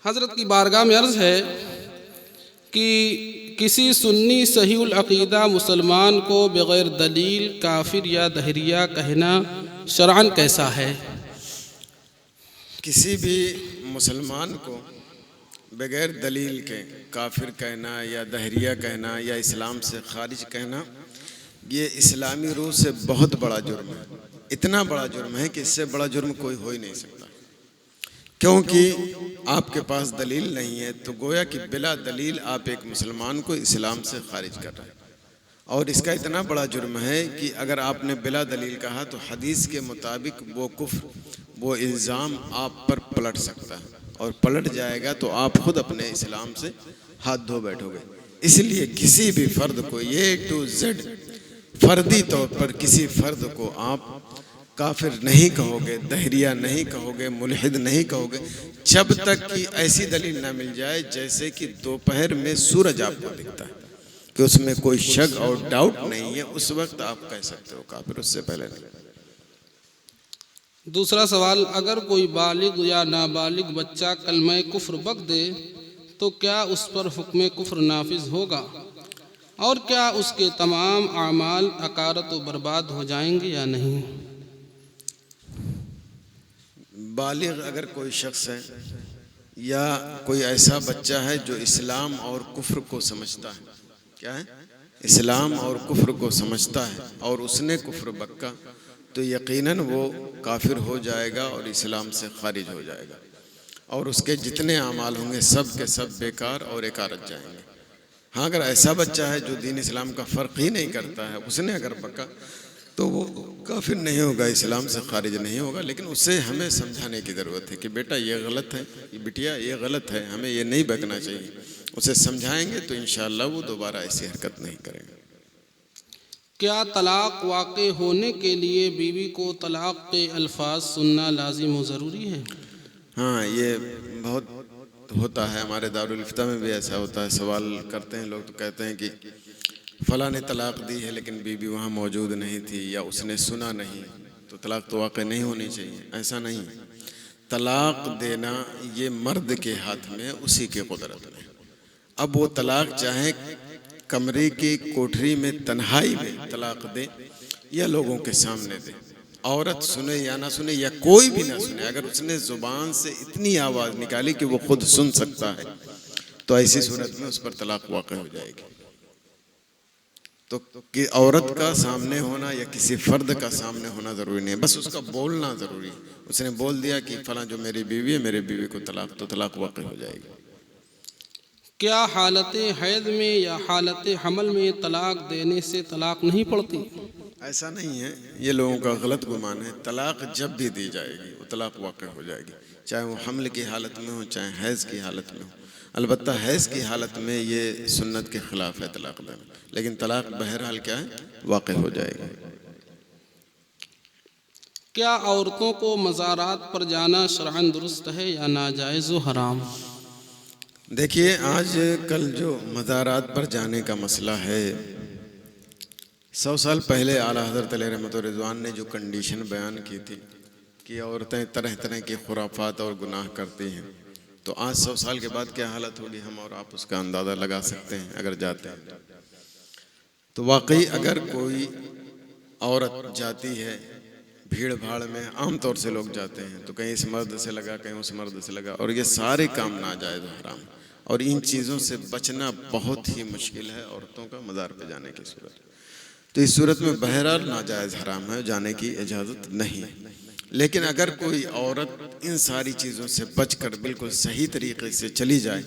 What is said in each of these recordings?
حضرت کی بارگاہ میں عرض ہے کہ کسی سنی صحیح العقیدہ مسلمان کو بغیر دلیل کافر یا دہریہ کہنا شرعاً کیسا ہے؟ کسی بھی مسلمان کو بغیر دلیل کے کافر کہنا یا دہریہ کہنا یا اسلام سے خارج کہنا، یہ اسلامی روح سے بہت بڑا جرم ہے۔ اتنا بڑا جرم ہے کہ اس سے بڑا جرم کوئی ہو ہی نہیں سکتا، کیونکہ آپ کے پاس دلیل نہیں ہے تو گویا کہ بلا دلیل آپ ایک مسلمان کو اسلام سے خارج کر رہے ہیں۔ اور اس کا اتنا بڑا جرم ہے کہ اگر آپ نے بلا دلیل کہا تو حدیث کے مطابق وہ کفر، وہ الزام آپ پر پلٹ سکتا ہے، اور پلٹ جائے گا تو آپ خود اپنے اسلام سے ہاتھ دھو بیٹھو گے۔ اس لیے کسی بھی فرد کو اے ٹو زیڈ فردی طور پر کسی فرد کو آپ کافر نہیں کہو گے، دہریہ نہیں کہو گے، ملحد نہیں کہو گے، جب تک کہ ایسی دلیل نہ مل جائے جیسے کہ دوپہر میں سورج آپ کو دکھتا ہے کہ اس میں کوئی شک اور ڈاؤٹ نہیں ہے، اس وقت آپ کہہ سکتے ہو کافر، اس سے پہلے نہیں۔ دوسرا سوال، اگر کوئی بالغ یا نابالغ بچہ کلمہ کفر بک دے تو کیا اس پر حکم کفر نافذ ہوگا، اور کیا اس کے تمام اعمال اکارت و برباد ہو جائیں گے یا نہیں؟ بالغ اگر کوئی شخص ہے یا کوئی ایسا بچہ ہے جو اسلام اور کفر کو سمجھتا ہے، کیا ہے؟ اسلام اور کفر کو سمجھتا ہے، اور اس نے کفر بکا تو یقیناً وہ کافر ہو جائے گا اور اسلام سے خارج ہو جائے گا، اور اس کے جتنے اعمال ہوں گے سب کے سب بیکار اور اکارت جائیں گے۔ ہاں، اگر ایسا بچہ ہے جو دین اسلام کا فرق ہی نہیں کرتا ہے، اس نے اگر بکا تو وہ کافر نہیں ہوگا، اسلام سے خارج نہیں ہوگا، لیکن اسے ہمیں سمجھانے کی ضرورت ہے کہ بیٹا یہ غلط ہے، بٹیا یہ غلط ہے، ہمیں یہ نہیں بکنا چاہیے۔ اسے سمجھائیں گے تو انشاءاللہ وہ دوبارہ ایسی حرکت نہیں کریں گے۔ کیا طلاق واقع ہونے کے لیے بیوی کو طلاق کے الفاظ سننا لازم و ضروری ہے؟ ہاں، یہ بہت ہوتا ہے، ہمارے دارالفتہ میں بھی ایسا ہوتا ہے۔ سوال کرتے ہیں لوگ تو کہتے ہیں کہ فلاں نے طلاق دی ہے لیکن بیوی وہاں موجود نہیں تھی یا اس نے سنا نہیں، تو طلاق تو واقع نہیں ہونی چاہیے۔ ایسا نہیں، طلاق دینا یہ مرد کے ہاتھ میں، اسی کے قدرت میں۔ اب وہ طلاق چاہے کمرے کی کوٹھری میں تنہائی میں طلاق دے یا لوگوں کے سامنے دے، عورت سنے یا نہ سنے یا کوئی بھی نہ سنے، اگر اس نے زبان سے اتنی آواز نکالی کہ وہ خود سن سکتا ہے تو ایسی صورت میں اس پر طلاق واقع ہو جائے گی۔ تو کہ عورت کا سامنے ہونا یا کسی فرد کا سامنے ہونا ضروری نہیں ہے، بس اس کا بولنا ضروری ہے۔ اس نے بول دیا کہ فلاں جو میری بیوی ہے، میرے بیوی کو طلاق، تو طلاق واقع ہو جائے گی۔ کیا حالت حیض میں یا حالت حمل میں طلاق دینے سے طلاق نہیں پڑتی؟ ایسا نہیں ہے، یہ لوگوں کا غلط گمان ہے۔ طلاق جب بھی دی جائے گی وہ طلاق واقع ہو جائے گی، چاہے وہ حمل کی حالت میں ہو چاہے حیض کی حالت میں ہو۔ البتہ حیض کی حالت میں یہ سنت کے خلاف ہے طلاق دینا، لیکن طلاق بہرحال کیا ہے، واقع ہو جائے گی۔ کیا عورتوں کو مزارات پر جانا شرعاً درست ہے یا ناجائز و حرام؟ دیکھیے، آج کل جو مزارات پر جانے کا مسئلہ ہے، 100 سال پہلے اعلیٰ حضرت علیہ رحمۃ رضوان نے جو کنڈیشن بیان کی تھی کہ عورتیں طرح طرح کی خرافات اور گناہ کرتی ہیں، تو آج 100 سال کے بعد کیا حالت ہوگی ہم اور آپ اس کا اندازہ لگا سکتے ہیں اگر جاتے ہیں۔ تو واقعی اگر کوئی عورت جاتی ہے بھیڑ بھاڑ میں، عام طور سے لوگ جاتے ہیں تو کہیں اس مرد سے لگا کہیں اس مرد سے لگا، اور یہ سارے کام ناجائز و حرام، اور ان چیزوں سے بچنا بہت ہی مشکل ہے عورتوں کا مزار پہ جانے کی صورت۔ تو اس صورت میں بہرحال ناجائز حرام ہے، جانے کی اجازت نہیں۔ لیکن اگر کوئی عورت ان ساری چیزوں سے بچ کر بالکل صحیح طریقے سے چلی جائے،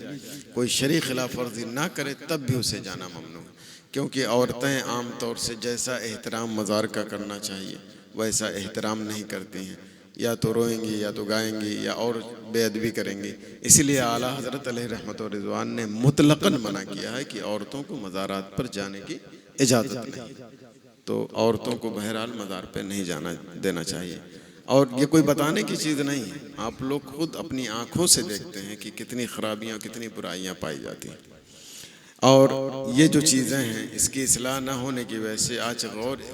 کوئی شرعی خلاف ورزی نہ کرے، تب بھی اسے جانا ممنوع ہے، کیونکہ عورتیں عام طور سے جیسا احترام مزار کا کرنا چاہیے ویسا احترام نہیں کرتی ہیں، یا تو روئیں گی یا تو گائیں گی یا اور بے ادبی کریں گی۔ اس لیے اعلیٰ حضرت علیہ رحمۃ رضوان نے مطلقاً منع کیا ہے کہ عورتوں کو مزارات پر جانے کی اجازت نہیں، تو عورتوں کو بہرحال مزار پہ نہیں جانا دینا چاہیے۔ اور یہ کوئی بتانے کی چیز نہیں ہے، آپ لوگ خود اپنی آنکھوں سے دیکھتے ہیں کہ کتنی خرابیاں کتنی برائیاں پائی جاتی ہیں، اور یہ جو چیزیں ہیں اس کی اصلاح نہ ہونے کی وجہ سے آج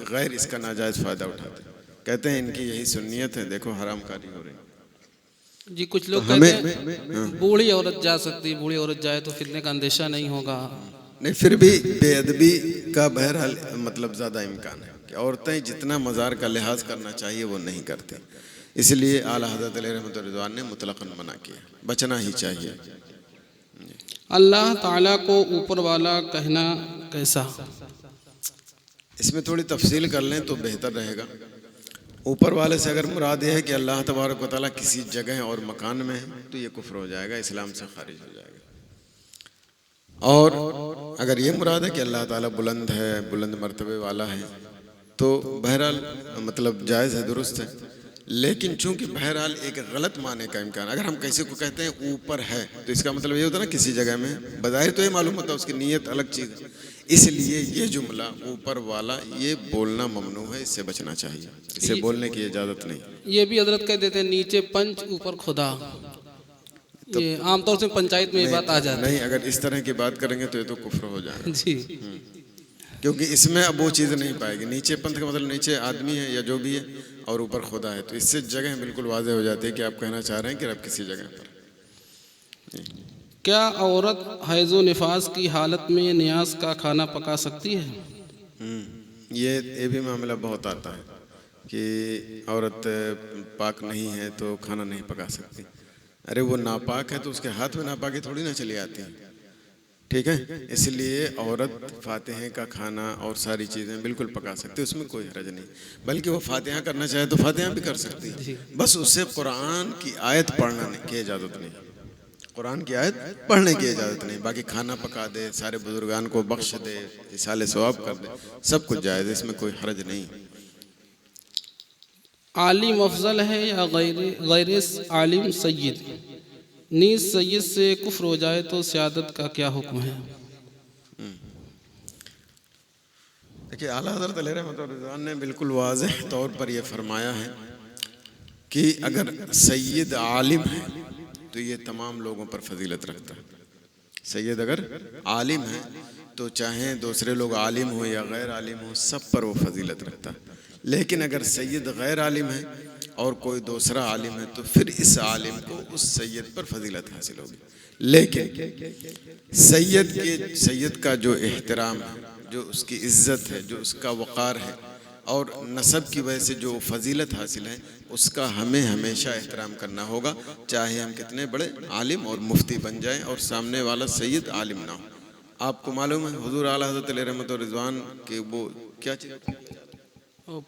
غیر اس کا ناجائز فائدہ اٹھاتے ہیں، کہتے ہیں ان کی یہی سنیت ہے، دیکھو حرام کاری ہو رہی ہے۔ جی کچھ لوگ کہتے ہیں بوڑھی عورت جا سکتی، بوڑھی عورت جائے تو فتنے کا اندیشہ نہیں ہوگا. نہیں، پھر بھی بے ادبی کا بہرحال مطلب زیادہ امکان ہے کہ عورتیں جتنا مزار کا لحاظ کرنا چاہیے وہ نہیں کرتی، اس لیے اعلیٰ حضرت علیہ رحمۃ رضوان نے مطلقاً منع کیا، بچنا ہی چاہیے. اللہ تعالیٰ کو اوپر والا کہنا کیسا؟ اس میں تھوڑی تفصیل کر لیں تو بہتر رہے گا. اوپر والے سے اگر مراد یہ ہے کہ اللہ تبارک و تعالیٰ کسی جگہ اور مکان میں ہے تو یہ کفر ہو جائے گا، اسلام سے خارج ہو جائے گا. اور اگر یہ مراد ہے کہ اللہ تعالیٰ بلند ہے، بلند مرتبے والا ہے، تو بہرحال مطلب جائز ہے، درست ہے. لیکن چونکہ بہرحال ایک غلط معنی کا امکان، اگر ہم کسی کو کہتے ہیں اوپر ہے تو اس کا مطلب یہ ہوتا ہے نا کسی جگہ میں، بظاہر تو یہ معلوم ہوتا ہے اس کی نیت الگ چیز ہے. اس لیے یہ جملہ اوپر والا یہ بولنا ممنوع ہے، اس سے بچنا چاہیے، اسے بولنے کی اجازت نہیں. یہ بھی حضرت کہہ دیتے ہیں نیچے پنچ اوپر خدا، یہ عام طور سے پنچایت میں یہ بات آ جاتی ہے. نہیں، اگر اس طرح کی بات کریں گے تو یہ تو کفر ہو جائے گا. جی کیونکہ اس میں اب وہ چیز نہیں پائے گی. نیچے پنتھ کا مطلب نیچے آدمی ہے یا جو بھی ہے اور اوپر خدا ہے، تو اس سے جگہ بالکل واضح ہو جاتی ہے کہ آپ کہنا چاہ رہے ہیں کہ اب کسی جگہ پر. کیا عورت حیض و نفاس کی حالت میں نیاز کا کھانا پکا سکتی ہے؟ یہ بھی معاملہ بہت آتا ہے کہ عورت پاک نہیں ہے تو کھانا نہیں پکا سکتی. ارے وہ ناپاک ہے تو اس کے ہاتھ میں ناپاکی تھوڑی نہ چلی آتی ہے، ٹھیک ہے. اس لیے عورت فاتحہ کا کھانا اور ساری چیزیں بالکل پکا سکتی، اس میں کوئی حرج نہیں. بلکہ وہ فاتحہ کرنا چاہے تو فاتحہ بھی کر سکتی ہے، بس اس سے قرآن کی آیت پڑھنا کی اجازت نہیں، قرآن کی آیت پڑھنے کی اجازت نہیں. باقی کھانا پکا دے، سارے بزرگان کو بخش دے، اصالہ ثواب کر دے، سب کچھ جائز ہے، اس میں کوئی حرج نہیں. عالم افضل ہے یا غیر عالم سید؟ نیز سید سے کفر ہو جائے تو سیادت کا کیا حکم ہے؟ دیکھیے اعلیٰ حضرت علیہ رحمۃ رضوان نے بالکل واضح طور پر یہ فرمایا ہے کہ اگر سید عالم ہے تو یہ تمام لوگوں پر فضیلت رکھتا ہے. سید اگر عالم ہے تو چاہے دوسرے لوگ عالم ہو یا غیر عالم ہو، سب پر وہ فضیلت رکھتا ہے. لیکن اگر سید غیر عالم ہے اور کوئی دوسرا عالم ہے تو پھر اس عالم کو اس سید پر فضیلت حاصل ہوگی. لیکن سید کا جو احترام ہے، جو اس کی عزت ہے، جو اس کا وقار ہے اور نسب کی وجہ سے جو فضیلت حاصل ہے، اس کا ہمیں ہمیشہ احترام کرنا ہوگا، چاہے ہم کتنے بڑے عالم اور مفتی بن جائیں اور سامنے والا سید عالم نہ ہو. آپ کو معلوم ہے حضور اعلیٰ حضرت علیہ رحمۃ رضوان کے وہ کیا چیز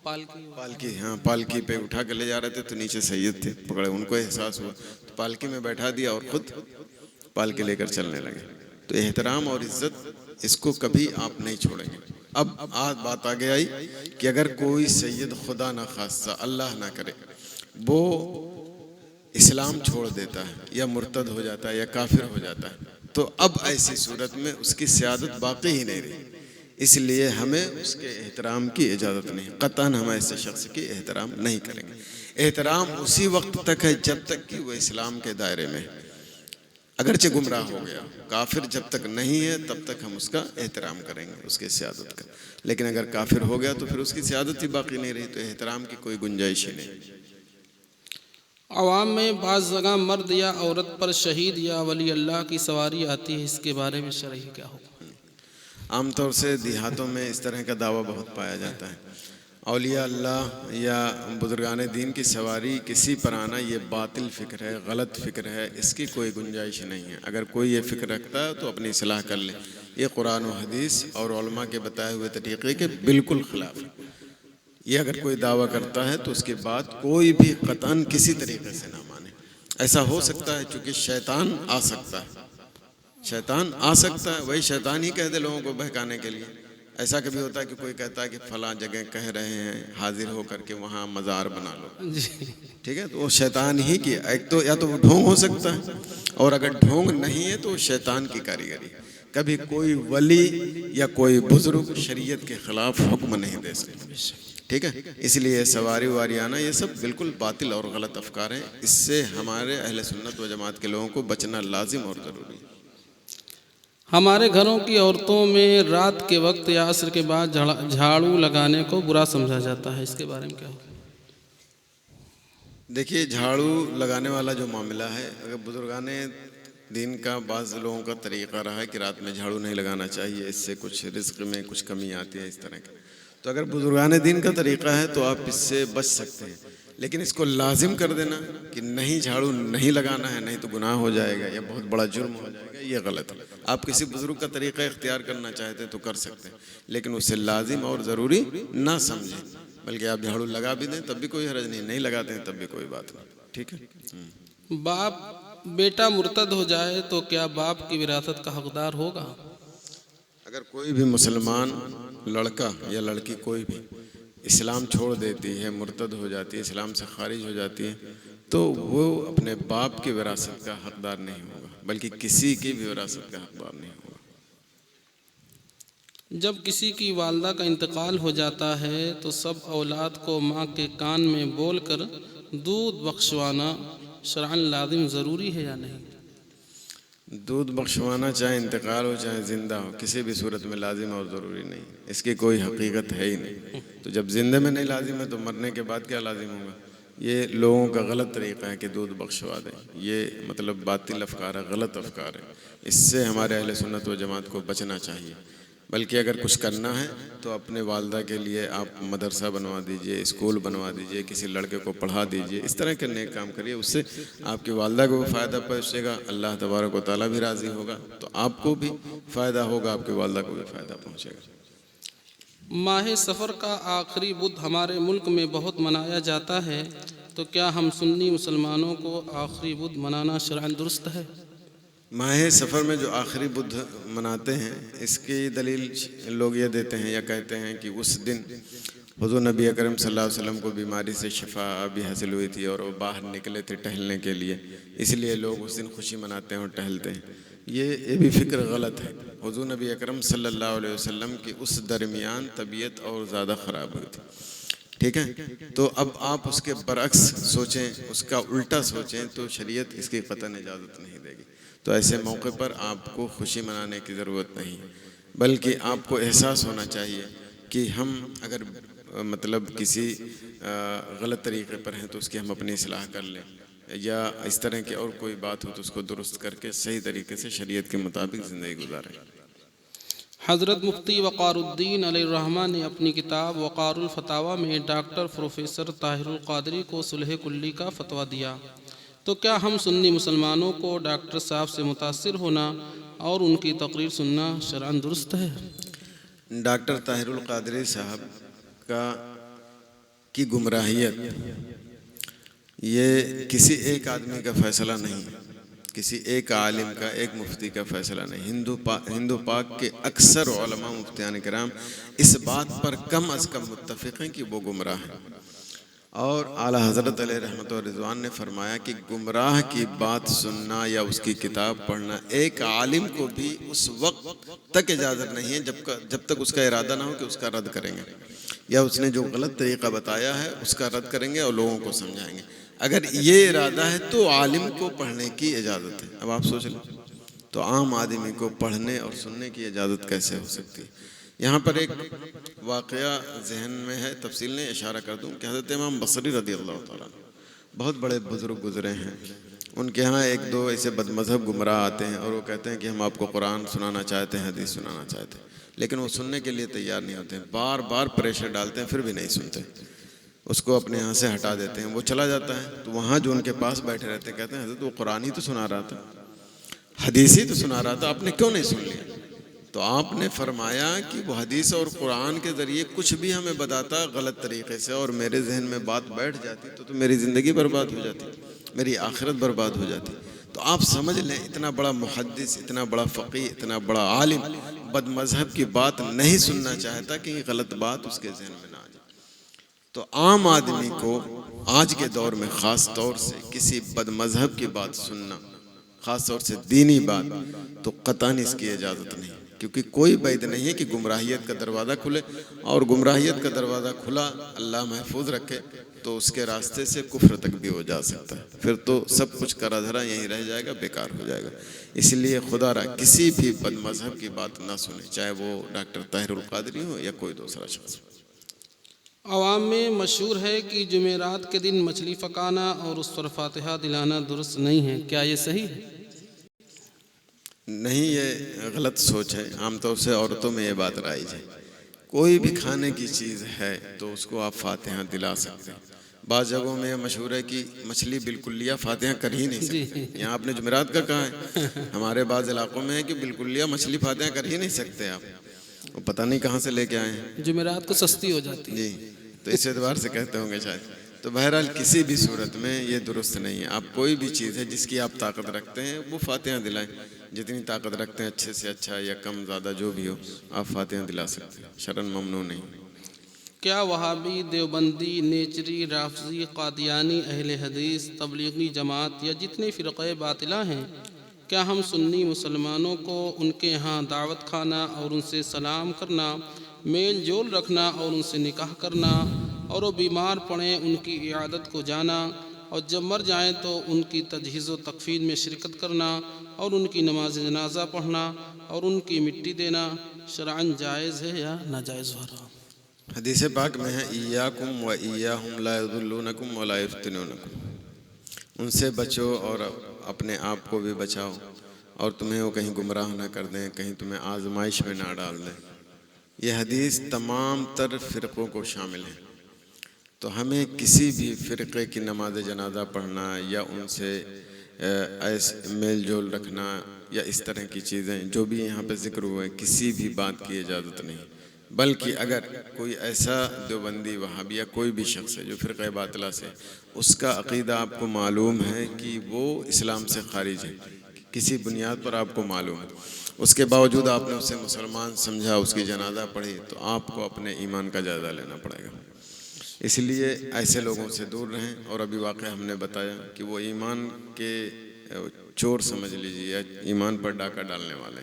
پالکی، ہاں پالکی پہ اٹھا کے لے جا رہے تھے تو نیچے سید تھے پکڑے، ان کو احساس ہوا تو پالکی میں بیٹھا دیا اور خود پالکی لے کر چلنے لگے. تو احترام اور عزت اس کو کبھی آپ نہیں چھوڑیں گے. اب آج بات آگے آئی کہ اگر کوئی سید خدا نہ خواستہ اللہ نہ کرے وہ اسلام چھوڑ دیتا ہے یا مرتد ہو جاتا ہے یا کافر ہو جاتا ہے تو اب ایسی صورت میں اس کی سیادت باقی ہی نہیں رہی. اس لیے ہمیں اس کے احترام کی اجازت نہیں، قطعاً ہم ایسے شخص کی احترام نہیں کریں گے. احترام اسی وقت تک ہے جب تک کہ وہ اسلام کے دائرے میں، اگرچہ گمراہ ہو گیا، کافر جب تک نہیں ہے تب تک ہم اس کا احترام کریں گے، اس کے سیادت کا. لیکن اگر کافر ہو گیا تو پھر اس کی سیادت ہی باقی نہیں رہی، تو احترام کی کوئی گنجائش ہی نہیں. عوام میں بعض جگہ مرد یا عورت پر شہید یا ولی اللہ کی سواری آتی ہے، اس کے بارے میں شرعی کیا ہو؟ عام طور سے دیہاتوں میں اس طرح کا دعویٰ بہت پایا جاتا ہے. اولیاء اللہ یا بزرگان دین کی سواری کسی پر آنا یہ باطل فکر ہے، غلط فکر ہے، اس کی کوئی گنجائش نہیں ہے. اگر کوئی یہ فکر رکھتا ہے تو اپنی اصلاح کر لے. یہ قرآن و حدیث اور علماء کے بتائے ہوئے طریقے کے بالکل خلاف ہے. یہ اگر کوئی دعویٰ کرتا ہے تو اس کے بعد کوئی بھی قطعاً کسی طریقے سے نہ مانے. ایسا ہو سکتا ہے چونکہ شیطان آ سکتا ہے، شیطان آ سکتا ہے، وہی شیطان ہی کہہ دے لوگوں کو بہکانے کے لیے. ایسا کبھی ہوتا ہے کہ کوئی کہتا ہے کہ فلاں جگہ کہہ رہے ہیں حاضر ہو کر کے وہاں مزار بنا لو، ٹھیک ہے، تو وہ شیطان ہی کی ایک تو یا تو وہ ڈھونگ ہو سکتا ہے، اور اگر ڈھونگ نہیں ہے تو شیطان کی کاریگری. کبھی کوئی ولی یا کوئی بزرگ شریعت کے خلاف حکم نہیں دے سکتے، ٹھیک ہے. اس لیے سواری واری آنا یہ سب بالکل باطل اور غلط افکار ہیں. اس سے ہمارے اہل سنت و جماعت کے لوگوں کو بچنا لازم اور ضروری ہے. ہمارے گھروں کی عورتوں میں رات کے وقت یا عصر کے بعد جھاڑو لگانے کو برا سمجھا جاتا ہے، اس کے بارے میں کیا ہو؟ دیکھیے جھاڑو لگانے والا جو معاملہ ہے، اگر بزرگان دین کا بعض لوگوں کا طریقہ رہا ہے کہ رات میں جھاڑو نہیں لگانا چاہیے، اس سے کچھ رزق میں کچھ کمی آتی ہے اس طرح کی، تو اگر بزرگان دین کا طریقہ ہے تو آپ اس سے بچ سکتے ہیں، لیکن اس کو لازم کر دینا کہ نہیں جھاڑو نہیں لگانا ہے، نہیں تو گناہ ہو جائے گا یا بہت بڑا جرم ہو جائے گا، یہ غلط ہے۔ آپ کسی بزرگ کا طریقہ اختیار کرنا چاہتے ہیں تو کر سکتے ہیں، لیکن اسے لازم اور ضروری نہ سمجھیں، بلکہ آپ جھاڑو لگا بھی دیں تب بھی کوئی حرج نہیں، نہیں لگاتے ہیں تب بھی کوئی بات نہیں، ٹھیک ہے۔ باپ بیٹا مرتد ہو جائے تو کیا باپ کی وراثت کا حقدار ہوگا؟ اگر کوئی بھی مسلمان لڑکا یا لڑکی کوئی بھی اسلام چھوڑ دیتی ہے، مرتد ہو جاتی ہے، اسلام سے خارج ہو جاتی ہے، تو وہ اپنے باپ کی وراثت کا حقدار نہیں ہوگا، بلکہ کسی کی بھی وراثت کا حقدار نہیں ہوگا۔ جب کسی کی والدہ کا انتقال ہو جاتا ہے تو سب اولاد کو ماں کے کان میں بول کر دودھ بخشوانا شرعاً لازم ضروری ہے یا نہیں؟ دودھ بخشوانا چاہے انتقال ہو چاہے زندہ ہو، کسی بھی صورت میں لازم اور ضروری نہیں، اس کی کوئی حقیقت ہے ہی نہیں۔ تو جب زندے میں نہیں لازم ہے تو مرنے کے بعد کیا لازم ہوگا؟ یہ لوگوں کا غلط طریقہ ہے کہ دودھ بخشوا دیں، یہ مطلب باطل افکار ہے، غلط افکار ہے، اس سے ہمارے اہل سنت و جماعت کو بچنا چاہیے۔ بلکہ اگر کچھ کرنا ہے تو اپنے والدہ کے لیے آپ مدرسہ بنوا دیجئے، اسکول بنوا دیجئے، کسی لڑکے کو پڑھا دیجئے، اس طرح کے نیک کام کریے، اس سے آپ کی والدہ کو بھی فائدہ پہنچے گا، اللہ تبارک و تعالیٰ بھی راضی ہوگا، تو آپ کو بھی فائدہ ہوگا، آپ کی والدہ کو بھی فائدہ پہنچے گا۔ ماہ سفر کا آخری بدھ ہمارے ملک میں بہت منایا جاتا ہے، تو کیا ہم سنی مسلمانوں کو آخری بدھ منانا شرعاً درست ہے؟ ماہ سفر میں جو آخری بدھ مناتے ہیں، اس کی دلیل لوگ یہ دیتے ہیں یا کہتے ہیں کہ اس دن حضور نبی اکرم صلی اللہ علیہ وسلم کو بیماری سے شفا بھی حاصل ہوئی تھی اور وہ باہر نکلے تھے ٹہلنے کے لیے، اس لیے لوگ اس دن خوشی مناتے ہیں اور ٹہلتے ہیں۔ یہ بھی فکر غلط ہے۔ حضور نبی اکرم صلی اللہ علیہ وسلم کی اس درمیان طبیعت اور زیادہ خراب ہوئی تھی، ٹھیک ہے؟ تو اب آپ اس کے برعکس سوچیں، اس کا الٹا سوچیں تو شریعت اس کی قطعاً اجازت نہیں دے گی۔ تو ایسے موقع پر آپ کو خوشی منانے کی ضرورت نہیں، بلکہ آپ کو احساس ہونا چاہیے کہ ہم اگر مطلب کسی غلط طریقے پر ہیں تو اس کی ہم اپنی اصلاح کر لیں، یا اس طرح کی اور کوئی بات ہو تو اس کو درست کر کے صحیح طریقے سے شریعت کے مطابق زندگی گزاریں۔ حضرت مفتی وقار الدین علیہ الرحمہ نے اپنی کتاب وقار الفتاویٰ میں ڈاکٹر پروفیسر طاہر القادری کو صلح کلی کا فتویٰ دیا، تو کیا ہم سنی مسلمانوں کو ڈاکٹر صاحب سے متاثر ہونا اور ان کی تقریر سننا شرعاً درست ہے؟ ڈاکٹر طاہر القادری صاحب کی گمراہیت یہ کسی ایک آدمی کا فیصلہ نہیں، کسی ایک عالم کا، ایک مفتی کا فیصلہ نہیں، ہندو پاک کے اکثر علماء مفتیان کرام اس بات پر کم از کم متفق ہیں کہ وہ گمراہ ہیں، اور اعلیٰ حضرت علیہ رحمت و رضوان نے فرمایا کہ گمراہ کی بات سننا یا اس کی کتاب پڑھنا ایک عالم کو بھی اس وقت تک اجازت نہیں ہے جب تک اس کا ارادہ نہ ہو کہ اس کا رد کریں گے، یا اس نے جو غلط طریقہ بتایا ہے اس کا رد کریں گے اور لوگوں کو سمجھائیں گے۔ اگر یہ ارادہ ہے تو عالم کو پڑھنے کی اجازت ہے۔ اب آپ سوچ لیں تو عام آدمی کو پڑھنے اور سننے کی اجازت کیسے ہو سکتی ہے؟ یہاں پر ایک واقعہ ذہن میں ہے، تفصیل نے اشارہ کر دوں کہ حضرت امام بصری رضی اللہ تعالیٰ بہت بڑے بزرگ گزرے ہیں، ان کے ہاں ایک دو ایسے بد مذہب گمراہ آتے ہیں اور وہ کہتے ہیں کہ ہم آپ کو قرآن سنانا چاہتے ہیں، حدیث سنانا چاہتے ہیں، لیکن وہ سننے کے لیے تیار نہیں ہوتے ہیں، بار بار پریشر ڈالتے ہیں پھر بھی نہیں سنتے، اس کو اپنے یہاں سے ہٹا دیتے ہیں، وہ چلا جاتا ہے تو وہاں جو ان کے پاس بیٹھے رہتے ہیں کہتے ہیں حضرت وہ قرآن ہی تو سنا رہا تھا، حدیث ہی تو سنا رہا تھا، آپ نے کیوں نہیں سن لیا؟ تو آپ نے فرمایا کہ وہ حدیث اور قرآن کے ذریعے کچھ بھی ہمیں بتاتا غلط طریقے سے اور میرے ذہن میں بات بیٹھ جاتی تو میری زندگی برباد ہو جاتی، میری آخرت برباد ہو جاتی۔ تو آپ سمجھ لیں اتنا بڑا محدث، اتنا بڑا فقیہ، اتنا بڑا عالم بد مذہب کی بات نہیں سننا چاہتا کہ یہ غلط بات اس کے ذہن میں نہ آ جائے۔ تو عام آدمی کو آج کے دور میں خاص طور سے کسی بد مذہب کی بات سننا، خاص طور سے دینی بات، تو قطعاً اس کی اجازت نہیں، کیونکہ کوئی بعید نہیں ہے کہ گمراہیت کا دروازہ کھلے، اور گمراہیت کا دروازہ کھلا اللہ محفوظ رکھے تو اس کے راستے سے کفر تک بھی ہو جا سکتا ہے، پھر تو سب کچھ کرا دھرا یہیں رہ جائے گا، بیکار ہو جائے گا۔ اس لیے خدا را کسی بھی بد مذہب کی بات نہ سنیں، چاہے وہ ڈاکٹر طاہر القادری ہو یا کوئی دوسرا شخص۔ عوام میں مشہور ہے کہ جمعرات کے دن مچھلی پکانا اور اس پر فاتحہ دلانا درست نہیں ہے، کیا یہ صحیح ہے؟ نہیں، یہ غلط سوچ ہے۔ عام طور سے عورتوں میں یہ بات رائج ہے، کوئی بھی کھانے کی چیز ہے تو اس کو آپ فاتحہ دلا سکتے ہیں۔ بعض جگہوں میں یہ مشہور ہے کہ مچھلی بالکلیہ فاتحہ کر ہی نہیں سکتے، یہاں آپ نے جمعرات کا کہا ہے، ہمارے بعض علاقوں میں ہے کہ بالکلیہ مچھلی فاتحہ کر ہی نہیں سکتے آپ، وہ پتہ نہیں کہاں سے لے کے آئے ہیں جمعرات کو سستی ہو جاتی ہے۔ جی، تو اس اعتبار سے کہتے ہوں گے شاید۔ تو بہرحال کسی بھی صورت میں یہ درست نہیں ہے۔ آپ کوئی بھی چیز ہے جس کی آپ طاقت رکھتے ہیں وہ فاتحہ دلائیں، جتنی طاقت رکھتے ہیں اچھے سے اچھا یا کم زیادہ جو بھی ہو آپ فاتحہ دلا سکتے ہیں، شرعاً ممنوع نہیں۔ کیا وہابی، دیوبندی، نیچری، رافضی، قادیانی، اہل حدیث، تبلیغی جماعت یا جتنے فرقے باطلہ ہیں، کیا ہم سنی مسلمانوں کو ان کے ہاں دعوت کھانا اور ان سے سلام کرنا، میل جول رکھنا اور ان سے نکاح کرنا، اور وہ بیمار پڑیں ان کی عیادت کو جانا، اور جب مر جائیں تو ان کی تجہیز و تکفین میں شرکت کرنا اور ان کی نماز جنازہ پڑھنا اور ان کی مٹی دینا شرعاً جائز ہے یا ناجائز ہو رہا؟ حدیث پاک میں ہے ایاکم و ایاہم لا یضلونکم ولا یفتنونکم، ان سے بچو اور اپنے آپ کو بھی بچاؤ، اور تمہیں وہ کہیں گمراہ نہ کر دیں، کہیں تمہیں آزمائش میں نہ ڈال دیں۔ یہ حدیث تمام تر فرقوں کو شامل ہے، تو ہمیں کسی بھی فرقے کی نماز جنازہ پڑھنا یا ان سے ایسے میل جول رکھنا یا اس طرح کی چیزیں جو بھی یہاں پہ ذکر ہوئے، کسی بھی بات کی اجازت نہیں۔ بلکہ اگر کوئی ایسا دیوبندی، وہابی یا کوئی بھی شخص ہے جو فرقہ باطلہ سے، اس کا عقیدہ آپ کو معلوم ہے کہ وہ اسلام سے خارج ہے، کسی بنیاد پر آپ کو معلوم ہے، اس کے باوجود آپ نے اسے مسلمان سمجھا، اس کی جنازہ پڑھی، تو آپ کو اپنے ایمان کا جائزہ لینا پڑے گا۔ اس لیے ایسے لوگوں سے دور رہیں، اور ابھی واقعہ ہم نے بتایا کہ وہ ایمان کے چور سمجھ لیجیے، ایمان پر ڈاکہ ڈالنے والے،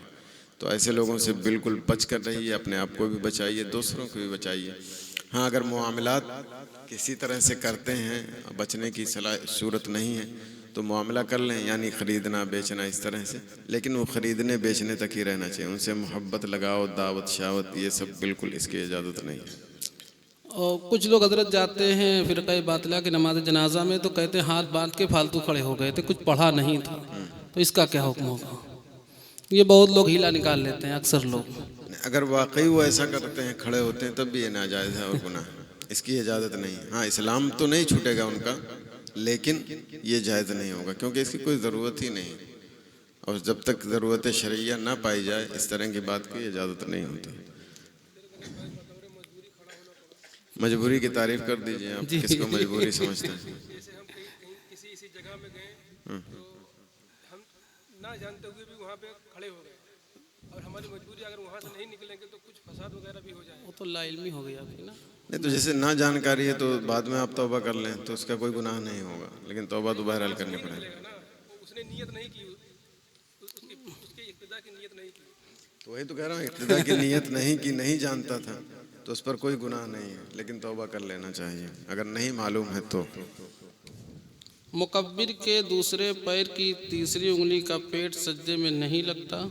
تو ایسے لوگوں سے بالکل بچ کر رہیے، اپنے آپ کو بھی بچائیے، دوسروں کو بھی بچائیے۔ ہاں، اگر معاملات کسی طرح سے کرتے ہیں، بچنے کی صورت نہیں ہے تو معاملہ کر لیں، یعنی خریدنا بیچنا اس طرح سے، لیکن وہ خریدنے بیچنے تک ہی رہنا چاہیے، ان سے محبت لگاؤ، دعوت شاوت یہ سب بالکل اس کی اجازت نہیں ہے۔ اور کچھ لوگ حضرت جاتے ہیں فرقہ باطلہ کی نماز جنازہ میں تو کہتے ہیں ہاتھ باندھ کے فالتو کھڑے ہو گئے تھے، کچھ پڑھا نہیں تھا، تو اس کا کیا حکم ہوگا؟ یہ بہت لوگ ہیلا نکال لیتے ہیں، اکثر لوگ۔ اگر واقعی وہ ایسا کرتے ہیں، کھڑے ہوتے ہیں، تب بھی یہ ناجائز ہے اور گناہ ہے، اس کی اجازت نہیں ہے۔ ہاں، اسلام تو نہیں چھوٹے گا ان کا، لیکن یہ جائز نہیں ہوگا کیونکہ اس کی کوئی ضرورت ہی نہیں، اور جب تک ضرورت شرعیہ نہ پائی جائے اس طرح کی بات کی اجازت نہیں ہوتی۔ مجبوری کی تعریف کر دیجئے، آپ کس کو مجبوری سمجھتے ہیں؟ جیسے ہم کسی جگہ میں گئے تو ہم نہ جانتے ہوئے بھی وہاں پہ کھڑے ہو گئے، اور ہماری مجبوری اگر وہاں سے نہیں نکلیں گے تو کچھ فساد وغیرہ بھی ہو جائے۔ وہ تو لا علمی ہو گیا ابھی نا۔ نہیں تو جیسے نہ جانکاری ہے تو بعد میں آپ توبہ کر لیں تو اس کا کوئی گناہ نہیں ہوگا، لیکن توبہ تو بہرحال کرنی پڑے گی۔ اس نے نیت نہیں کی، اس کی ابتدا کی نیت نہیں کی، تو وہی تو کہہ رہا ہوں، ابتدا کی نیت نہیں کی، نہیں جانتا تھا تو اس پر کوئی گناہ نہیں ہے، لیکن توبہ کر لینا چاہیے اگر نہیں معلوم ہے تو۔ مکبر کے دوسرے پیر کی تیسری انگلی کا پیٹ سجدے میں نہیں لگتا،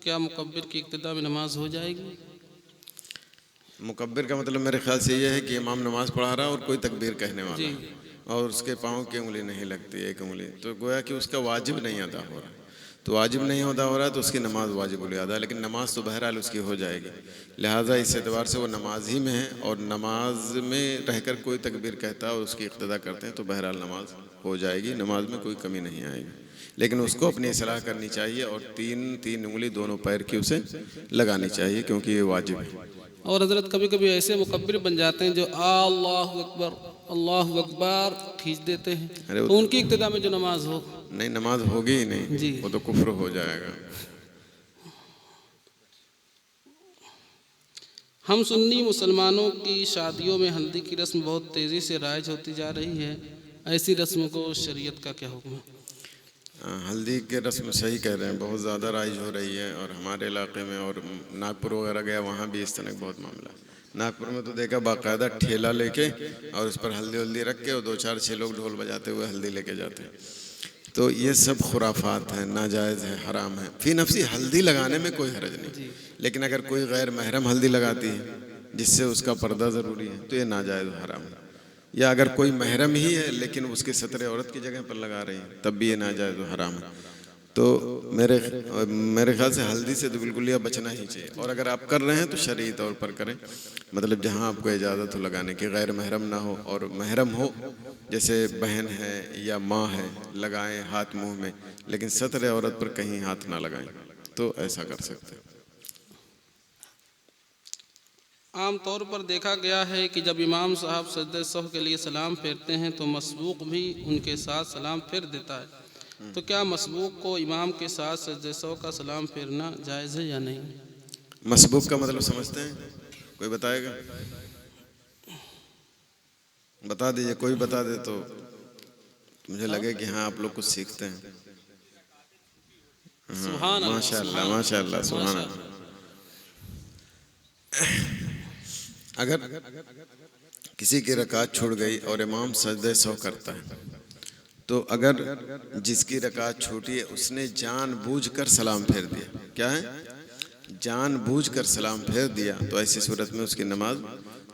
کیا مکبر کی ابتدا میں نماز ہو جائے گی؟ مکبر کا مطلب میرے خیال سے یہ ہے کہ امام نماز پڑھا رہا اور کوئی تکبیر کہنے والا ہے اور اس کے پاؤں کی انگلی نہیں لگتی، ایک انگلی، تو گویا کہ اس کا واجب نہیں ادا ہو رہا، تو واجب نہیں ادا ہو رہا تو اس کی نماز واجب الادا ہے، لیکن نماز تو بہرحال اس کی ہو جائے گی، لہٰذا اس اعتبار سے وہ نماز ہی میں ہے، اور نماز میں رہ کر کوئی تکبیر کہتا ہے اور اس کی اقتدا کرتے ہیں تو بہرحال نماز ہو جائے گی، نماز میں کوئی کمی نہیں آئے گی، لیکن اس کو اپنی اصلاح کرنی چاہیے اور تین انگلی دونوں پیر کی اسے لگانی چاہیے کیونکہ یہ واجب ہے۔ اور حضرت کبھی کبھی ایسے مکبر بن جاتے ہیں جو اللہ اکبر اللہ اکبر کھینچ دیتے ہیں، تو ان کی ابتدا میں جو نماز ہو، نہیں، نماز ہوگی ہی نہیں، وہ تو کفر ہو جائے گا۔ ہم سنی مسلمانوں کی شادیوں میں ہلدی کی رسم بہت تیزی سے رائج ہوتی جا رہی ہے، ایسی رسم کو شریعت کا کیا حکم ہے؟ ہلدی کے رسم صحیح کہہ رہے ہیں، بہت زیادہ رائج ہو رہی ہے، اور ہمارے علاقے میں اور ناگپور وغیرہ گیا وہاں بھی اس طرح بہت معاملہ ہے۔ ناگپور میں تو دیکھا باقاعدہ ٹھیلا لے کے اور اس پر ہلدی رکھ کے اور 2-4-6 لوگ ڈھول بجاتے ہوئے ہلدی لے کے جاتے ہیں، تو یہ سب خرافات ہیں، ناجائز ہے، حرام ہے۔ فی نفسی ہلدی لگانے میں کوئی حرج نہیں، لیکن اگر کوئی غیر محرم ہلدی لگاتی ہے جس سے اس کا پردہ ضروری ہے تو یہ ناجائز و حرام ہے. یا اگر کوئی محرم ہی ہے لیکن اس کے ستر عورت کی جگہ پر لگا رہی ہے تب بھی یہ ناجائز و حرام ہے. تو میرے خیال سے ہلدی سے تو بالکل یہ بچنا ہی چاہیے. اور اگر آپ کر رہے ہیں تو شرعی طور پر کریں, مطلب جہاں آپ کو اجازت ہو لگانے کی, غیر محرم نہ ہو. اور محرم ہو جیسے بہن ہے یا ماں ہے لگائیں ہاتھ منہ میں, لیکن ستر عورت پر کہیں ہاتھ نہ لگائیں, تو ایسا کر سکتے ہیں. عام طور پر دیکھا گیا ہے کہ جب امام صاحب سجدہ سہو کے لیے سلام پھیرتے ہیں تو مسبوق بھی ان کے ساتھ سلام پھیر دیتا ہے, تو کیا مسبوق کو امام کے ساتھ سجدہ سہو کا سلام پھیرنا جائز ہے یا نہیں؟ مسبوق کا مطلب سمجھتے ہیں؟ کوئی بتائے گا؟ بتا دیجئے, کوئی بتا دے تو مجھے لگے کہ ہاں آپ لوگ کچھ سیکھتے ہیں. سبحان اللہ, ماشاء اللہ ماشاء اللہ سبحان اللہ. اگر کسی کی رکعت چھوٹ گئی اور امام سجدہ سہو کرتا ہے, تو اگر جس کی رکعت چھوٹی ہے اس نے جان بوجھ کر سلام پھیر دیا, کیا ہے, جان بوجھ کر سلام پھیر دیا, تو ایسی صورت میں اس کی نماز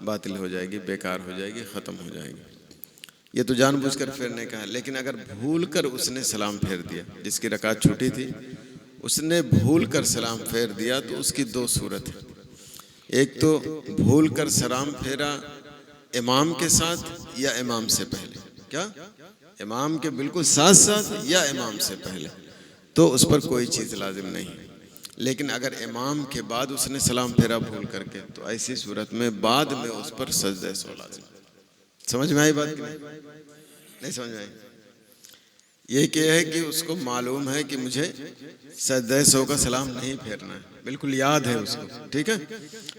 باطل ہو جائے گی, بیکار ہو جائے گی, ختم ہو جائے گی. یہ تو جان بوجھ کر پھیرنے کا ہے. لیکن اگر بھول کر اس نے سلام پھیر دیا, جس کی رکعت چھوٹی تھی اس نے بھول کر سلام پھیر دیا, تو اس کی دو صورت ہے. ایک تو بھول کر سلام پھیرا امام کے ساتھ یا امام سے پہلے, کیا امام کے بالکل ساتھ ساتھ یا امام سے پہلے, تو اس پر کوئی چیز لازم نہیں. لیکن اگر امام کے بعد اس نے سلام پھیرا بھول کر کے, تو ایسی صورت میں بعد میں اس پر سجدہ سہو لازم. سمجھ میں آئی بات کہ نہیں سمجھ میں آئی؟ یہ کیا ہے کہ اس کو معلوم ہے کہ مجھے سجدہ سہو کا سلام نہیں پھیرنا ہے, بالکل یاد ہے اس کو, ٹھیک ہے,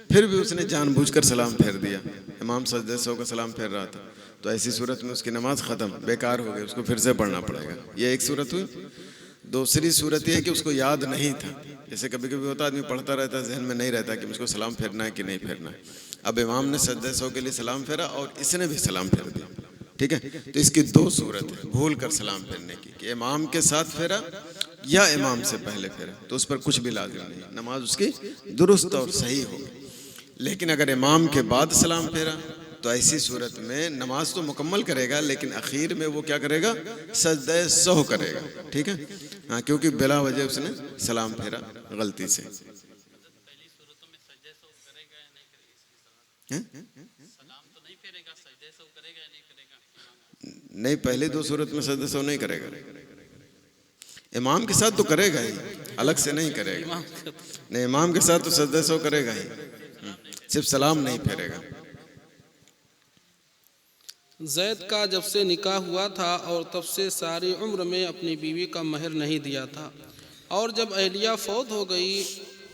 پھر بھی اس نے جان بوجھ کر سلام پھیر دیا, امام سجدہ سہو کا سلام پھیر رہا تھا, تو ایسی صورت میں اس کی نماز ختم, بیکار ہو گئی, اس کو پھر سے پڑھنا پڑے گا. یہ ایک صورت ہوئی. دوسری صورت یہ ہے کہ اس کو یاد نہیں تھا, جیسے کبھی کبھی ہوتا آدمی پڑھتا رہتا ہے, ذہن میں نہیں رہتا کہ مجھ کو سلام پھیرنا ہے کہ نہیں پھیرنا ہے. اب امام نے سجدہ سہو کے لیے سلام پھیرا اور اس نے بھی سلام پھیر دیا, ٹھیک ہے, تو اس کی دو صورت ہے بھول کر سلام پھیرنے کی, کہ امام کے ساتھ پھیرا یا امام سے پہلے پھیرا, تو اس پر کچھ بھی لازم نہیں, نماز اس کی درست اور صحیح ہوگی. لیکن اگر امام کے بعد سلام پھیرا تو ایسی صورت میں نماز تو مکمل کرے گا, لیکن اخیر میں وہ کیا کرے گا, سجدہ سہو کرے گا, ٹھیک ہے, ہاں, کیونکہ بلا وجہ اس نے سلام پھیرا غلطی سے. نہیں, پہلے دو صورت میں سجدہ سہو نہیں کرے گا. امام کے ساتھ تو کرے گا ہی, الگ سے نہیں کرے گا. نہیں, امام کے ساتھ تو سجدہ سہو کرے گا ہی, صرف سلام نہیں پھیرے گا. زید کا جب سے نکاح ہوا تھا اور تب سے ساری عمر میں اپنی بیوی کا مہر نہیں دیا تھا, اور جب اہلیہ فوت ہو گئی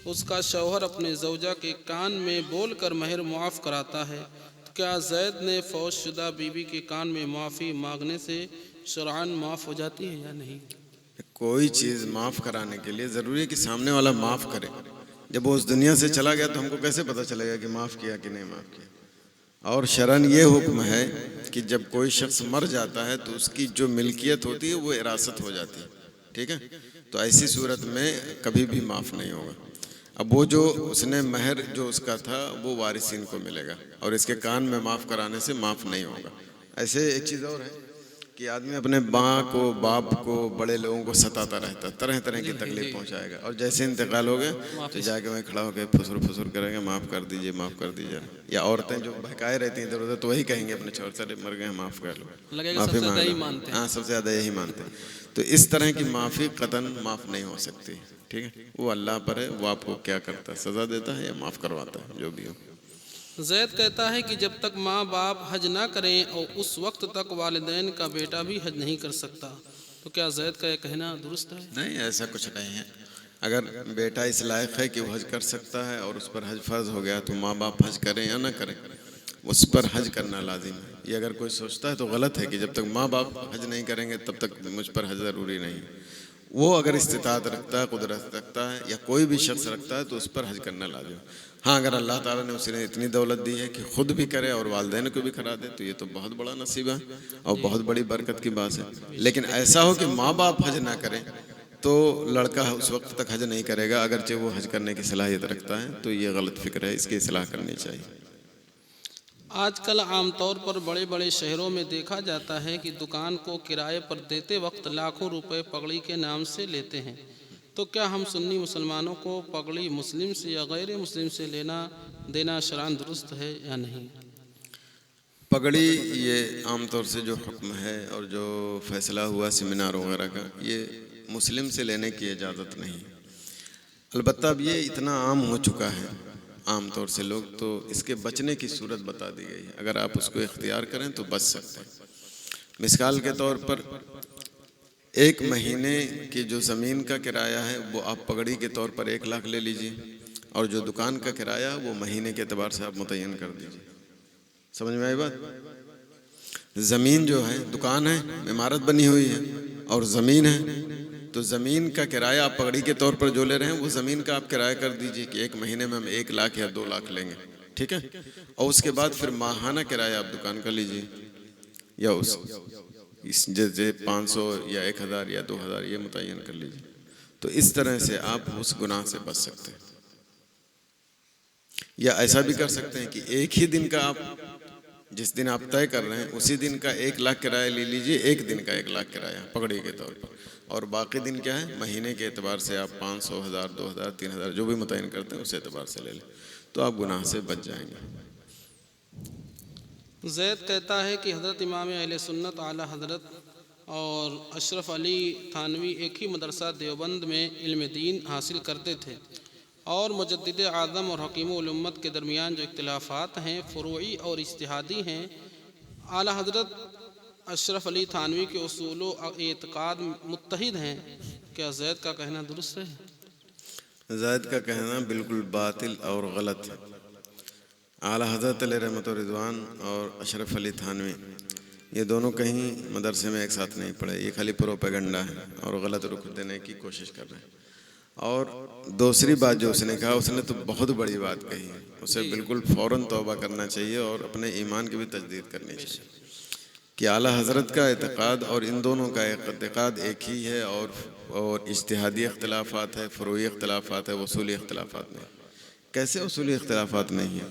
اس کا شوہر اپنے زوجہ کے کان میں بول کر مہر معاف کراتا ہے, تو کیا زید نے فوت شدہ بیوی کے کان میں معافی مانگنے سے شرعاً معاف ہو جاتی ہے یا نہیں؟ کوئی چیز معاف کرانے کے لیے ضروری ہے کہ سامنے والا معاف کرے. جب وہ اس دنیا سے چلا گیا تو ہم کو کیسے پتہ چلے گا کہ معاف کیا کہ نہیں معاف کیا؟ اور شرعاً یہ حکم ہے کہ جب کوئی شخص مر جاتا ہے تو اس کی جو ملکیت ہوتی ہے وہ وراثت ہو جاتی ہے, ٹھیک ہے, تو ایسی صورت میں کبھی بھی معاف نہیں ہوگا. اب وہ جو اس نے مہر جو اس کا تھا وہ وارثین کو ملے گا, اور اس کے کان میں معاف کرانے سے معاف نہیں ہوگا. ایسے ایک چیز اور ہے کہ آدمی اپنے ماں کو, باپ کو, بڑے لوگوں کو ستاتا رہتا, طرح طرح کی تکلیف پہنچائے گا, اور جیسے انتقال ہو گیا تو جا کے وہیں کھڑا ہو کے پھسر پھسر کرے گا, معاف کر دیجئے, معاف کر دیجئے. یا عورتیں جو بہکائے رہتی ہیں ادھر ادھر, تو وہی کہیں گے اپنے شوہر سے, مر گئے معاف کر لو, معافی مانگ, ہاں, سب سے زیادہ یہی مانتے ہیں. تو اس طرح کی معافی قطعاً معاف نہیں ہو سکتی, ٹھیک ہے, وہ اللہ پر ہے, وہ آپ کو کیا کرتا ہے, سزا دیتا ہے یا معاف کرواتا ہے, جو بھی ہو. زید کہتا ہے کہ جب تک ماں باپ حج نہ کریں اور اس وقت تک والدین کا بیٹا بھی حج نہیں کر سکتا, تو کیا زید کا یہ کہنا درست ہے؟ نہیں, ایسا کچھ نہیں ہے. اگر بیٹا اس لائق ہے کہ وہ حج کر سکتا ہے اور اس پر حج فرض ہو گیا تو ماں باپ حج کریں یا نہ کریں, اس پر حج کرنا لازم ہے. یہ اگر کوئی سوچتا ہے تو غلط ہے کہ جب تک ماں باپ حج نہیں کریں گے تب تک مجھ پر حج ضروری نہیں. وہ اگر استطاعت رکھتا ہے, قدرت رکھتا ہے, یا کوئی بھی شخص رکھتا ہے تو اس پر حج کرنا لازم ہے. ہاں, اگر اللہ تعالیٰ نے اسے اتنی دولت دی ہے کہ خود بھی کرے اور والدین کو بھی کرا دے تو یہ تو بہت بڑا نصیب ہے اور بہت بڑی برکت کی بات ہے. لیکن ایسا ہو کہ ماں باپ حج نہ کریں تو لڑکا اس وقت تک حج نہیں کرے گا, اگرچہ وہ حج کرنے کی صلاحیت رکھتا ہے, تو یہ غلط فکر ہے, اس کی اصلاح کرنی چاہیے. آج کل عام طور پر بڑے بڑے شہروں میں دیکھا جاتا ہے کہ دکان کو کرائے پر دیتے وقت لاکھوں روپے پگڑی کے نام سے لیتے ہیں، تو کیا ہم سنی مسلمانوں کو پگڑی مسلم سے یا غیر مسلم سے لینا دینا شرعاً درست ہے یا نہیں؟ پگڑی یہ عام طور سے جو حکم ہے اور جو فیصلہ ہوا سیمینار وغیرہ کا، یہ مسلم سے لینے کی اجازت نہیں۔ البتہ اب یہ اتنا عام ہو چکا ہے عام طور سے لوگ، تو اس کے بچنے کی صورت بتا دی گئی ہے۔ اگر آپ اس کو اختیار کریں تو بچ سکتے ہیں۔ مثال کے طور پر ایک مہینے کی جو زمین کا کرایہ ہے وہ آپ پگڑی کے طور پر 1 لاکھ لے لیجئے، اور جو دکان کا کرایہ وہ مہینے کے اعتبار سے آپ متعین کر دیجئے۔ سمجھ میں آئی بات؟ زمین جو ہے، دکان ہے، عمارت بنی ہوئی ہے اور زمین ہے، تو زمین کا کرایہ آپ پگڑی کے طور پر جو لے رہے ہیں وہ زمین کا آپ کرایہ کر دیجئے کہ 1 مہینے میں ہم 1 لاکھ یا 2 لاکھ لیں گے، ٹھیک ہے؟ اور اس کے بعد پھر ماہانہ کرایہ آپ دکان کا لیجئے، یا اس جیسے 500 یا 1000 یا 2000 یہ متعین کر لیجئے۔ تو اس طرح سے آپ اس گناہ سے بچ سکتے ہیں۔ یا ایسا بھی کر سکتے ہیں کہ ایک ہی دن کا آپ، جس دن آپ طے کر رہے ہیں اسی دن کا 1 لاکھ کرایہ لے لیجئے، ایک دن کا 1 لاکھ کرایہ پگڑی کے طور پر، اور باقی دن کیا ہے مہینے کے اعتبار سے آپ 500 1000 2000 3000 جو بھی متعین کرتے ہیں اس اعتبار سے لے لیں، تو آپ گناہ سے بچ جائیں گے۔ زید کہتا ہے کہ حضرت امام اہل سنت اعلیٰ حضرت اور اشرف علی تھانوی ایک ہی مدرسہ دیوبند میں علم دین حاصل کرتے تھے، اور مجدد اعظم اور حکیم الامت کے درمیان جو اختلافات ہیں فروعی اور اجتہادی ہیں، اعلیٰ حضرت اشرف علی تھانوی کے اصول و اعتقاد متحد ہیں۔ کیا زید کا کہنا درست ہے؟ زید کا کہنا بالکل باطل اور غلط ہے۔ اعلیٰ حضرت علیہ رحمۃ رضوان اور اشرف علی تھانوی یہ دونوں کہیں مدرسے میں ایک ساتھ نہیں پڑھے، یہ خالی پروپیگنڈا ہے اور غلط رخ دینے کی کوشش کر رہے ہیں۔ اور دوسری بات جو اس نے کہا، اس نے تو بہت بڑی بات کہی ہے، اسے بالکل فوراً توبہ کرنا چاہیے اور اپنے ایمان کی بھی تجدید کرنی چاہیے کہ اعلیٰ حضرت کا اعتقاد اور ان دونوں کا اعتقاد ایک ہی ہے، اور اجتہادی اختلافات ہے، فروعی اختلافات ہے، اصولی اختلافات نہیں۔ کیسے اصولی اختلافات نہیں ہیں؟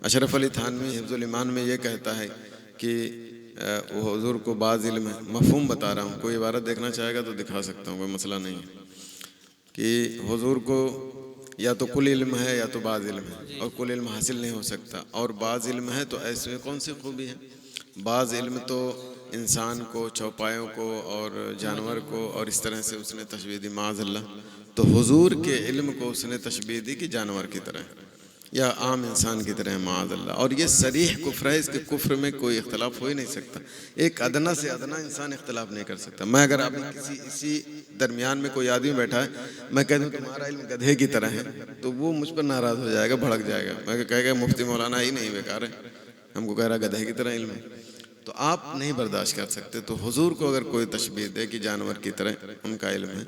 اشرف علی تھانوی حفظ الایمان میں یہ کہتا ہے کہ وہ حضور کو بعض علم ہے، مفہوم بتا رہا ہوں، کوئی عبارت دیکھنا چاہے گا تو دکھا سکتا ہوں، کوئی مسئلہ نہیں ہے، کہ حضور کو یا تو کل علم ہے یا تو بعض علم ہے، اور کل علم حاصل نہیں ہو سکتا، اور بعض علم ہے تو ایسے میں کون سی خوبی ہے؟ بعض علم تو انسان کو، چوپایوں کو اور جانور کو اور اس طرح سے اس نے تشبیہ دی، معاذ اللہ۔ تو حضور کے علم کو اس نے تشبیہ دی کہ جانور کی طرح یا عام انسان کی طرح، معاذ اللہ۔ اور یہ صریح کفر ہے، اس کے کفر میں کوئی اختلاف ہو ہی نہیں سکتا، ایک ادنا سے ادنا انسان اختلاف نہیں کر سکتا۔ میں اگر آپ اسی درمیان میں کوئی آدمی بیٹھا ہے، میں کہہ دوں تمہارا علم گدھے کی طرح ہے، تو وہ مجھ پر ناراض ہو جائے گا، بھڑک جائے گا، میں کہے گا مفتی مولانا ہی نہیں، بیکار ہے، ہم کو کہہ رہا گدھے کی طرح علم ہے، تو آپ نہیں برداشت کر سکتے۔ تو حضور کو اگر کوئی تشبیہ دے کہ جانور کی طرح ان کا علم ہے،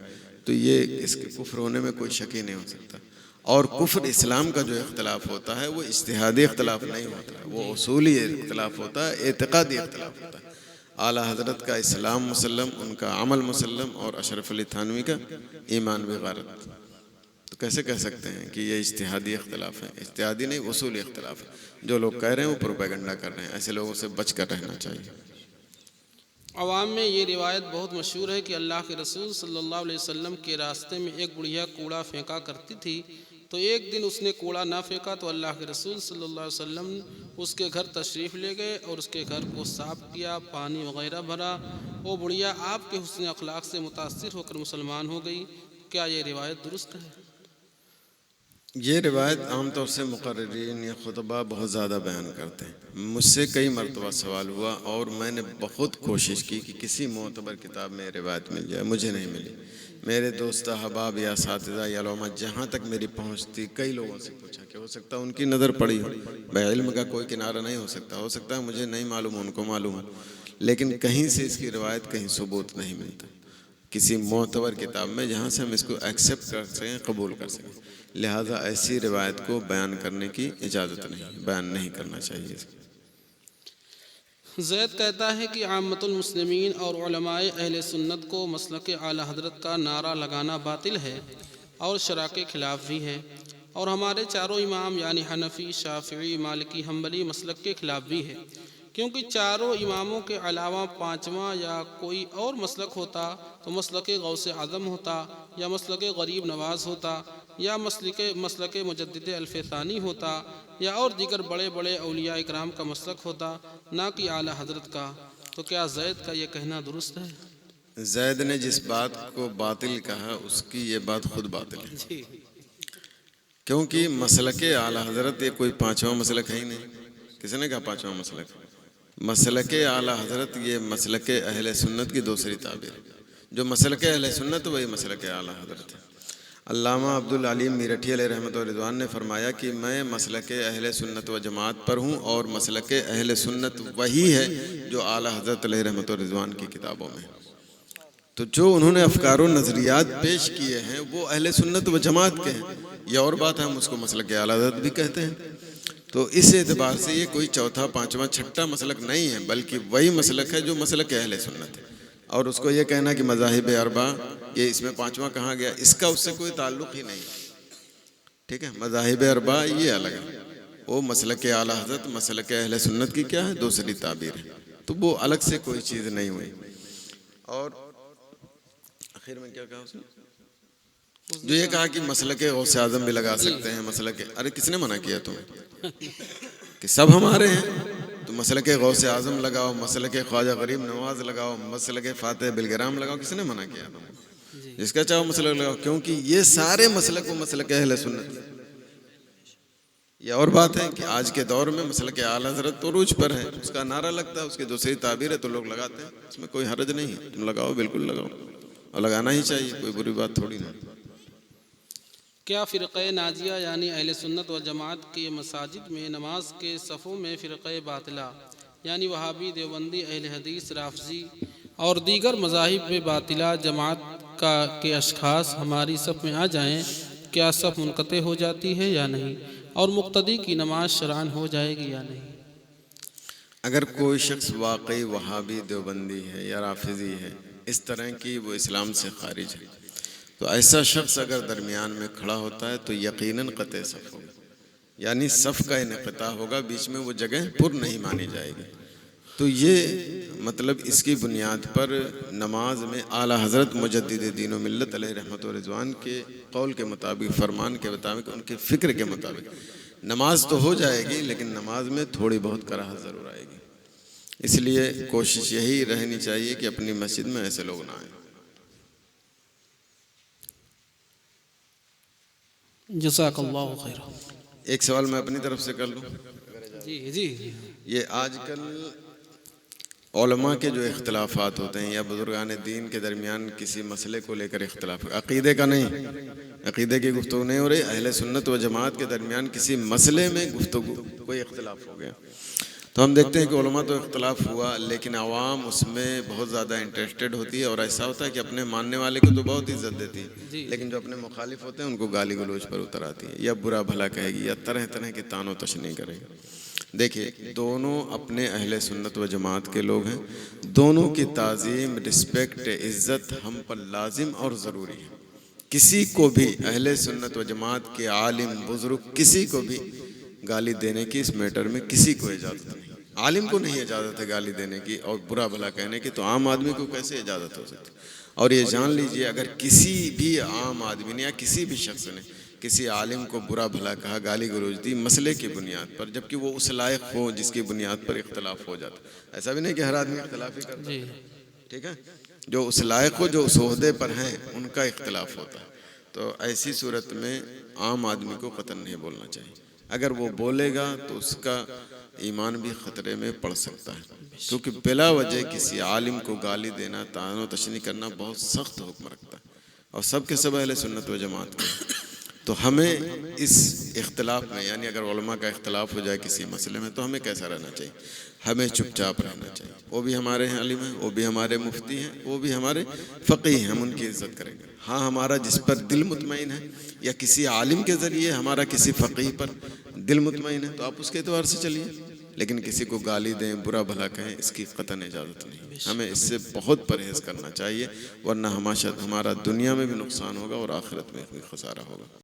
تو یہ اس کے کفر ہونے میں کوئی شک ہی نہیں ہو سکتا۔ اور کفر اسلام کا جو اختلاف ہوتا ہے وہ اجتہادی اختلاف نہیں ہوتا، وہ اصولی اختلاف ہوتا ہے، اعتقادی اختلاف ہوتا ہے۔ اعلیٰ حضرت کا اسلام مسلم، ان کا عمل مسلم، اور اشرف علی تھانوی کا ایمان بھی غارت۔ تو کیسے کہہ سکتے ہیں کہ یہ اجتہادی اختلاف ہے؟ اجتہادی نہیں، اصولی اختلاف ہے۔ جو لوگ کہہ رہے ہیں وہ پروپیگنڈا کر رہے ہیں، ایسے لوگوں سے بچ کر رہنا چاہیے۔ عوام میں یہ روایت بہت مشہور ہے کہ اللہ کے رسول صلی اللہ علیہ وسلم کے راستے میں ایک بڑھیا کوڑا پھینکا کرتی تھی، تو ایک دن اس نے کوڑا نہ پھینکا تو اللہ کے رسول صلی اللہ علیہ وسلم اس کے گھر تشریف لے گئے اور اس کے گھر کو صاف کیا، پانی وغیرہ بھرا۔ وہ بڑھیا آپ کے حسن اخلاق سے متاثر ہو کر مسلمان ہو گئی۔ کیا یہ روایت درست ہے؟ یہ روایت عام طور سے مقررین یا خطبہ بہت زیادہ بیان کرتے ہیں۔ مجھ سے کئی مرتبہ سوال ہوا اور میں نے بہت کوشش کی کہ کسی معتبر کتاب میں روایت مل جائے، مجھے نہیں ملی۔ میرے دوست احباب یا اساتذہ یا علماء جہاں تک میری پہنچ تھی، کئی لوگوں سے پوچھا کہ ہو سکتا ہے ان کی نظر پڑی ہو، بے علم کا کوئی کنارہ نہیں ہو سکتا ہے مجھے نہیں معلوم، ان کو معلوم ہے، لیکن کہیں سے اس کی روایت، کہیں ثبوت نہیں ملتا کسی معتبر کتاب میں جہاں سے ہم اس کو ایکسیپٹ کر سکیں، قبول کر سکیں۔ لہٰذا ایسی روایت کو بیان کرنے کی اجازت نہیں، بیان نہیں کرنا چاہیے۔ زید کہتا ہے کہ عامۃ المسلمین اور علماء اہل سنت کو مسلک اعلیٰ حضرت کا نعرہ لگانا باطل ہے اور شرع کے خلاف بھی ہے، اور ہمارے چاروں امام یعنی حنفی، شافعی، مالکی، حنبلی مسلک کے خلاف بھی ہے، کیونکہ چاروں اماموں کے علاوہ پانچواں یا کوئی اور مسلک ہوتا تو مسلک غوث اعظم ہوتا، یا مسلک غریب نواز ہوتا، یا مسلک مجدد الف ثانی ہوتا، یا اور دیگر بڑے بڑے اولیاء اکرام کا مسلک ہوتا، نہ کہ اعلیٰ حضرت کا۔ تو کیا زید کا یہ کہنا درست ہے؟ زید نے جس بات کو باطل کہا اس کی یہ بات خود باطل ہے، جی کیونکہ مسلک اعلیٰ حضرت یہ کوئی پانچواں مسلک ہے ہی نہیں۔ کسی نے کہا پانچواں مسلک؟ مسلک اعلیٰ حضرت یہ مسلک اہل سنت کی دوسری تعبیر ہے۔ جو مسلک اہل سنت وہی مسلک اعلیٰ حضرت ہے۔ علامہ عبدالعلیم میرٹھی علیہ رحمۃ و رضوان نے فرمایا کہ میں مسلک اہل سنت و جماعت پر ہوں، اور مسلک اہل سنت وہی ہے جو اعلیٰ حضرت علیہ رحمۃ و رضوان کی کتابوں میں۔ تو جو انہوں نے افکار و نظریات پیش کیے ہیں وہ اہل سنت و جماعت کے ہیں۔ یہ اور بات ہے ہم اس کو مسلک اعلیٰ حضرت بھی کہتے ہیں۔ تو اس اعتبار سے یہ کوئی چوتھا، پانچواں، چھٹا مسلک نہیں ہے، بلکہ وہی مسلک ہے جو مسلک اہل سنت ہے۔ اور اس کو یہ کہنا کہ مذاہب اربعہ یہ اس میں پانچواں کہاں گیا، اس کا اس سے کوئی تعلق ہی نہیں۔ ٹھیک ہے، مذاہب اربعہ یہ الگ ہے، وہ مسلک اعلیٰ حضرت مسلک اہل سنت کی کیا ہے، دوسری تعبیر ہے۔ تو وہ الگ سے کوئی چیز نہیں ہوئی۔ اور آخر میں کیا کہا اس نے؟ جو یہ کہا کہ مسلک غوث اعظم بھی لگا سکتے ہیں، مسلک، ارے کس نے منع کیا تمہیں کہ سب ہمارے ہیں؟ تو مسلک غوث اعظم لگاؤ، مسلک خواجہ غریب نواز لگاؤ، مسلک فاتح بلگرام لگاؤ، کس نے منع کیا تمہیں؟ جس کا چاہو مسلک لگاؤ، کیونکہ یہ سارے مسلک و مسلک اہل سنت۔ یہ اور بات ہے کہ آج کے دور میں مسلک اعلیٰ حضرت عروج پر ہے، اس کا نعرہ لگتا ہے، اس کی دوسری تعبیر ہے تو لوگ لگاتے ہیں، اس میں کوئی حرج نہیں ہے، تم لگاؤ، بالکل لگاؤ، اور لگانا ہی چاہیے، کوئی بری بات تھوڑی نہیں۔ کیا فرقہ ناجیہ یعنی اہل سنت و جماعت کے مساجد میں نماز کے صفوں میں فرقہ باطلہ یعنی وہابی، دیوبندی، اہل حدیث، رافضی اور دیگر مذاہب میں باطلہ جماعت کے اشخاص ہماری صف میں آ جائیں، کیا صف منقطع ہو جاتی ہے یا نہیں، اور مقتدی کی نماز شرعاً ہو جائے گی یا نہیں؟ اگر کوئی شخص واقعی وہابی، دیوبندی ہے یا رافضی ہے، اس طرح کی، وہ اسلام سے خارج ہے، تو ایسا شخص اگر درمیان میں کھڑا ہوتا ہے تو یقیناً قطع صف ہوگا، یعنی صف کا انقطاع ہوگا، بیچ میں وہ جگہ پر نہیں مانی جائے گی۔ تو یہ مطلب اس کی بنیاد پر نماز میں اعلیٰ حضرت مجدد دین و ملت علیہ رحمۃ و رضوان کے قول کے مطابق، فرمان کے مطابق، ان کے فکر کے مطابق نماز تو ہو جائے گی، لیکن نماز میں تھوڑی بہت کراہت ضرور آئے گی۔ اس لیے کوشش یہی رہنی چاہیے کہ اپنی مسجد میں ایسے لوگ نہ آئیں۔ جزاک اللہ خیر۔ ایک سوال میں اپنی طرف سے کر لوں۔ جی یہ آج کل علماء کے جو اختلافات ہوتے ہیں یا بزرگان دین کے درمیان کسی مسئلے کو لے کر اختلاف، عقیدے کا نہیں، عقیدے کی گفتگو نہیں ہو رہی، اہل سنت و جماعت کے درمیان کسی مسئلے میں گفتگو، کوئی اختلاف ہو گیا، تو ہم دیکھتے ہیں کہ علماء تو اختلاف ہوا، لیکن عوام اس میں بہت زیادہ انٹرسٹڈ ہوتی ہے، اور ایسا ہوتا ہے کہ اپنے ماننے والے کو تو بہت عزت دیتی ہے، لیکن جو اپنے مخالف ہوتے ہیں ان کو گالی گلوچ پر اتر آتی ہے، یا برا بھلا کہے گی، یا طرح طرح کی تان و تشنیع کرے گی۔ دیکھیے، دونوں اپنے اہل سنت و جماعت کے لوگ ہیں، دونوں کی تعظیم، رسپیکٹ، عزت ہم پر لازم اور ضروری ہے۔ کسی کو بھی اہل سنت و جماعت کے عالم، بزرگ، کسی کو بھی گالی دینے کی اس میٹر میں کسی کو اجازت نہیں۔ عالم کو نہیں اجازت ہے گالی دینے کی اور برا بھلا کہنے کی، تو عام آدمی کو کیسے اجازت ہو سکتی؟ اور یہ جان لیجئے، اگر کسی بھی عام آدمی نے یا کسی بھی شخص نے کسی عالم کو برا بھلا کہا، گالی گلوچ دی مسئلے کی بنیاد پر، جبکہ وہ اس لائق ہو جس کی بنیاد پر اختلاف ہو جاتا، ایسا بھی نہیں کہ ہر آدمی اختلاف ہی کرتا ہے، ٹھیک ہے، جو اس لائق ہو، جو اس عہدے پر ہیں، ان کا اختلاف ہوتا ہے، تو ایسی صورت میں عام آدمی کو قطعاً نہیں بولنا چاہیے۔ اگر وہ بولے گا تو اس کا ایمان بھی خطرے میں پڑ سکتا ہے، کیونکہ بلا وجہ کسی عالم کو گالی دینا، طعن و تشنیع کرنا بہت سخت حکم رکھتا ہے، اور سب کے سب اہل سنت و جماعت کے۔ تو ہمیں اس اختلاف میں، یعنی اگر علماء کا اختلاف ہو جائے کسی مسئلے میں، تو ہمیں کیسا رہنا چاہیے؟ ہمیں چپ چاپ رہنا چاہیے۔ وہ بھی ہمارے ہیں عالم ہیں، وہ بھی ہمارے مفتی ہیں، وہ بھی ہمارے فقیہ ہیں، ہم ان کی عزت کریں گے۔ ہاں، ہمارا جس پر دل مطمئن ہے، یا کسی عالم کے ذریعے ہمارا کسی فقیہ پر دل مطمئن ہے، تو آپ اس کے اعتبار سے چلیے، لیکن کسی کو گالی دیں، برا بھلا کہیں، اس کی قطعاً اجازت نہیں۔ ہمیں اس سے بہت پرہیز کرنا چاہیے، ورنہ ہمارا دنیا میں بھی نقصان ہوگا اور آخرت میں بھی خسارہ ہوگا۔